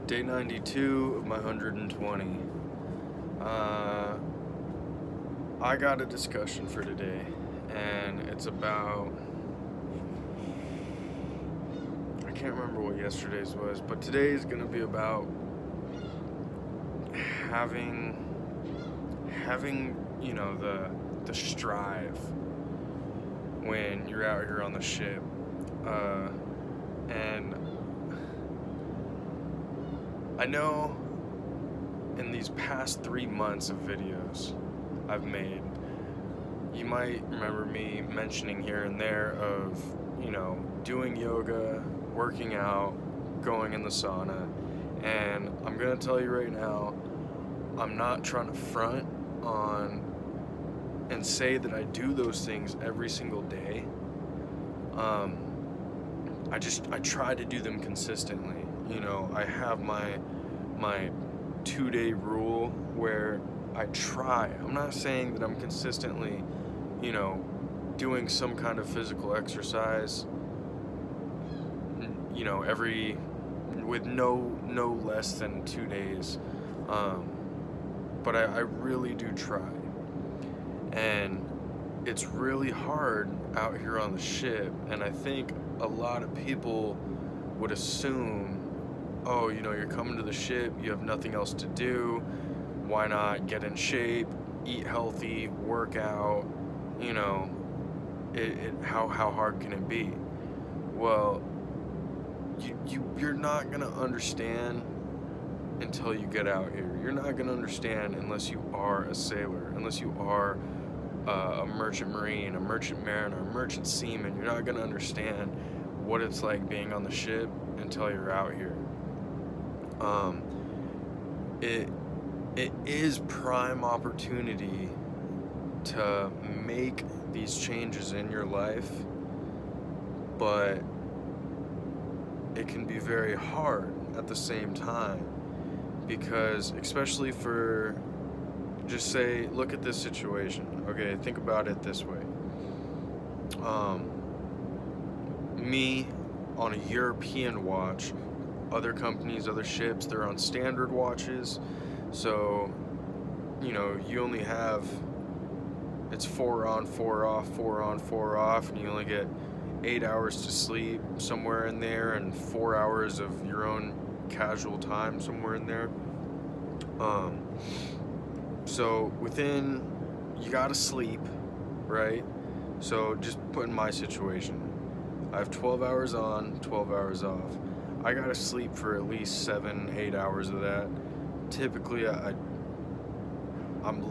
Day 92 of my 120. I got a discussion for today, and it's about. I can't remember what yesterday's was, but today is going to be about having the strive when you're out here on the ship, and I know in these past 3 months of videos I've made, you might remember me mentioning here and there of, doing yoga, working out, going in the sauna, and I'm gonna tell you right now, I'm not trying to front on and say that I do those things every single day. I try to do them consistently. I have my 2-day rule where I try. I'm not saying that I'm consistently, doing some kind of physical exercise, every with no less than 2 days. But I really do try. And it's really hard out here on the ship, and I think a lot of people would assume, oh, you're coming to the ship, you have nothing else to do, why not get in shape, eat healthy, work out, how hard can it be? Well, you're not gonna understand until you get out here. You're not gonna understand unless you are a sailor, unless you are a merchant marine, a merchant mariner, a merchant seaman. You're not gonna understand what it's like being on the ship until you're out here. It is prime opportunity to make these changes in your life, but it can be very hard at the same time, because especially for, just say, look at this situation. Okay, think about it this way. Me on a European watch, other companies, other ships, they're on standard watches. So, you only have, it's 4 on, 4 off, 4 on, 4 off, and you only get 8 hours to sleep somewhere in there, and 4 hours of your own casual time somewhere in there. So you gotta sleep, right? So just put in my situation. I have 12 hours on, 12 hours off. I gotta sleep for at least 7-8 hours of that. Typically, I'm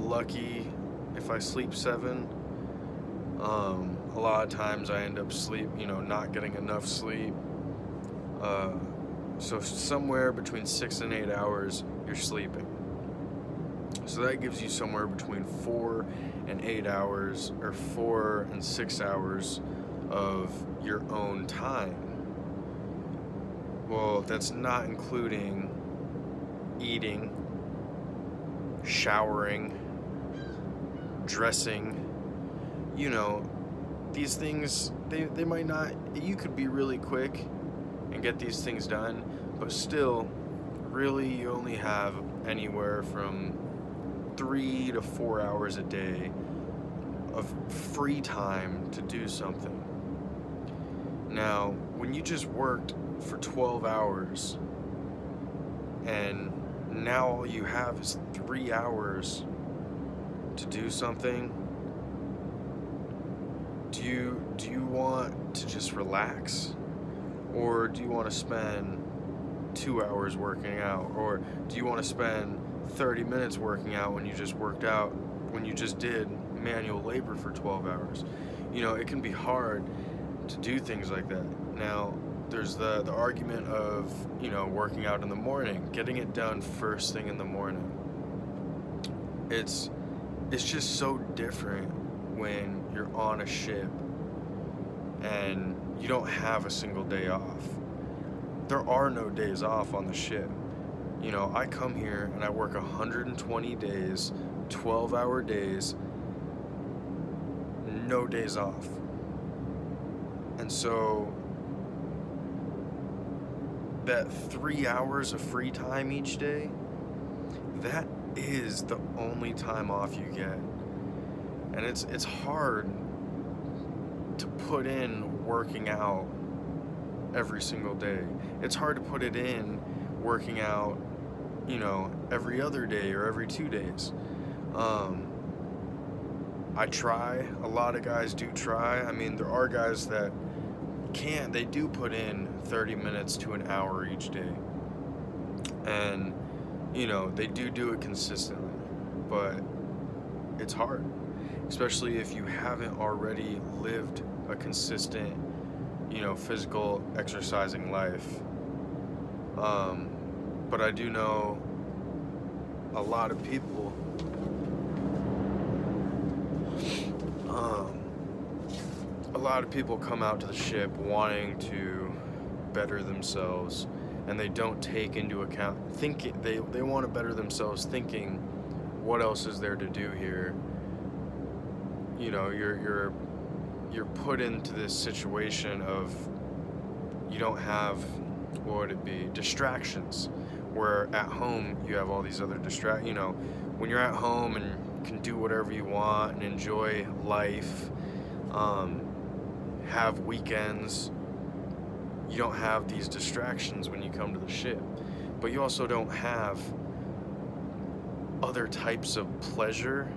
lucky if I sleep 7. A lot of times I end up not getting enough sleep. So somewhere between 6 and 8 hours, you're sleeping. So that gives you somewhere between 4 and 8 hours, or 4 and 6 hours of your own time. Well, that's not including eating, showering, dressing. These things, they might not, you could be really quick and get these things done, but still, really, you only have anywhere from 3 to 4 hours a day of free time to do something. Now, when you just worked for 12 hours and now all you have is 3 hours to do something, do you want to just relax? Or do you want to spend 2 hours working out? Or do you want to spend 30 minutes working out when you just did manual labor for 12 hours? It can be hard to do things like that. Now, there's the argument of, working out in the morning, getting it done first thing in the morning. It's just so different when you're on a ship and you don't have a single day off. There are no days off on the ship. I come here and I work 120 days, 12-hour days, no days off. And so that 3 hours of free time each day, that is the only time off you get. And it's hard to put in working out every single day. It's hard to put it in working out, every other day or every 2 days. I try. A lot of guys do try. I mean, there are guys that they do put in 30 minutes to an hour each day. And, they do it consistently. But it's hard, especially if you haven't already lived a consistent, physical exercising life. But I do know a lot of people come out to the ship wanting to better themselves, and they don't take into account they want to better themselves thinking, what else is there to do here? You're put into this situation of, you don't have, what would it be, distractions, where at home you have all these other when you're at home and can do whatever you want and enjoy life, have weekends, you don't have these distractions when you come to the ship. But you also don't have other types of pleasure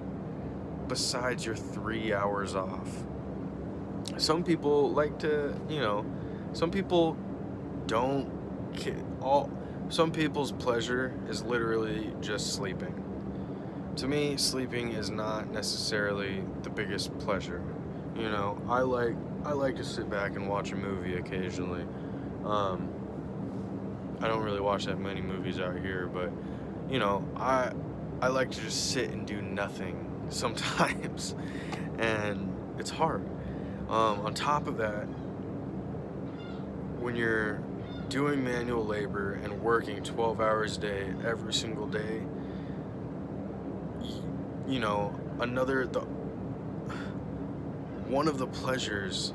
besides your 3 hours off. Some people like to, some people don't some people's pleasure is literally just sleeping. To me, sleeping is not necessarily the biggest pleasure. I like to sit back and watch a movie occasionally. I don't really watch that many movies out here, but I like to just sit and do nothing sometimes, and it's hard. On top of that, when you're doing manual labor and working 12 hours a day every single day, one of the pleasures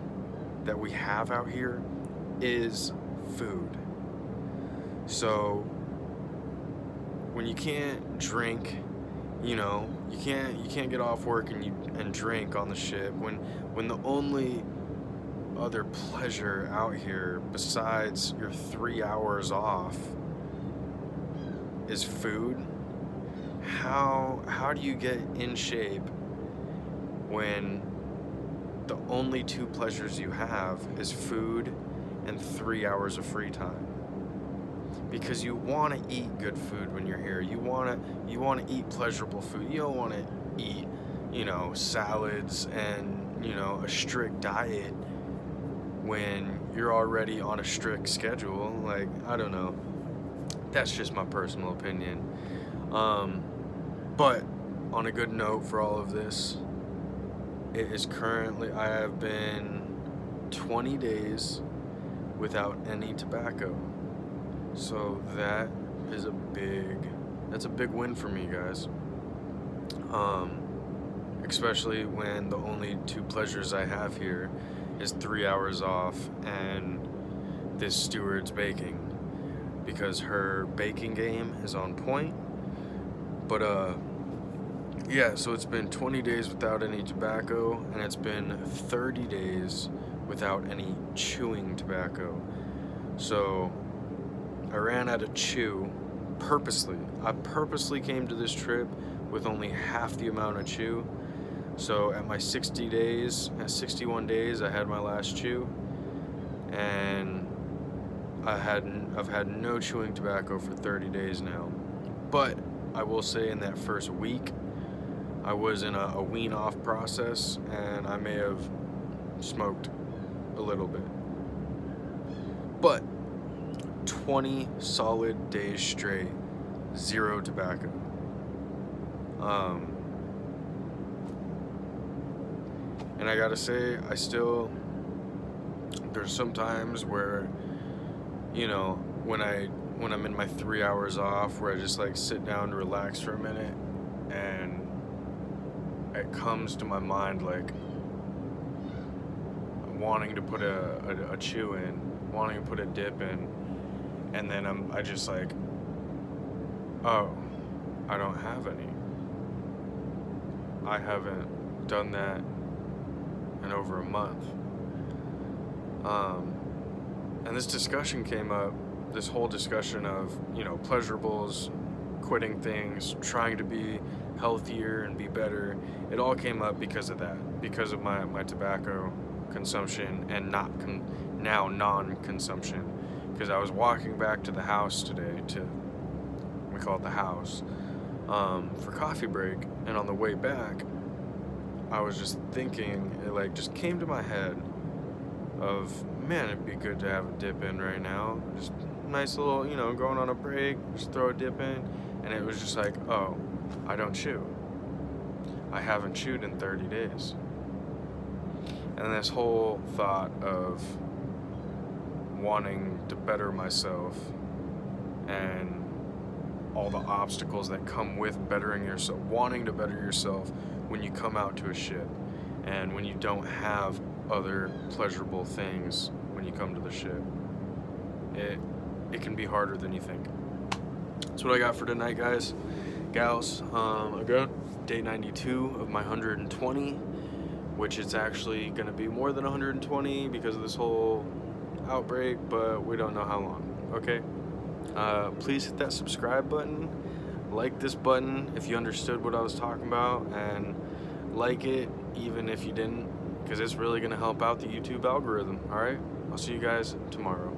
that we have out here is food. So when you can't drink, you can't get off work and drink on the ship, when the only other pleasure out here besides your 3 hours off is food, how do you get in shape when the only two pleasures you have is food and 3 hours of free time? Because you want to eat good food when you're here. You want to eat pleasurable food. You don't want to eat, salads and, a strict diet when you're already on a strict schedule. Like, I don't know. That's just my personal opinion. But on a good note for all of this, it is currently, I have been 20 days without any tobacco. So that's a big win for me, guys. Especially when the only two pleasures I have here is 3 hours off and this steward's baking, because her baking game is on point. But yeah, so it's been 20 days without any tobacco, and it's been 30 days without any chewing tobacco. So I ran out of chew purposely. I purposely came to this trip with only half the amount of chew. So at my 61 days, I had my last chew, and I've had no chewing tobacco for 30 days now. But I will say, in that first week, I was in a wean off process, and I may have smoked a little bit. But 20 solid days straight, zero tobacco. And I gotta say, there's some times where, when I'm in my 3 hours off, where I just like sit down to relax for a minute, and it comes to my mind like wanting to put a chew in, wanting to put a dip in, and then I just like, oh, I don't have any. I haven't done that in over a month. And this discussion came up, this whole discussion of, pleasurables, quitting things, trying to be healthier and be better. It all came up because of that, because of my tobacco consumption and now non-consumption. Because I was walking back to the house today, we call it the house, for coffee break, and on the way back, I was just thinking, it like just came to my head of, man, it'd be good to have a dip in right now. Just nice little, going on a break, just throw a dip in. And it was just like, oh, I don't chew. I haven't chewed in 30 days. And this whole thought of wanting to better myself and all the obstacles that come with bettering yourself, wanting to better yourself when you come out to a shit and when you don't have other pleasurable things when you come to the shit. It can be harder than you think. That's what I got for tonight, guys, gals. I got day 92 of my 120, which is actually going to be more than 120 because of this whole outbreak, but we don't know how long. Okay, please hit that subscribe button, like this button if you understood what I was talking about, and like it even if you didn't, because it's really going to help out the YouTube algorithm. All right, I'll see you guys tomorrow.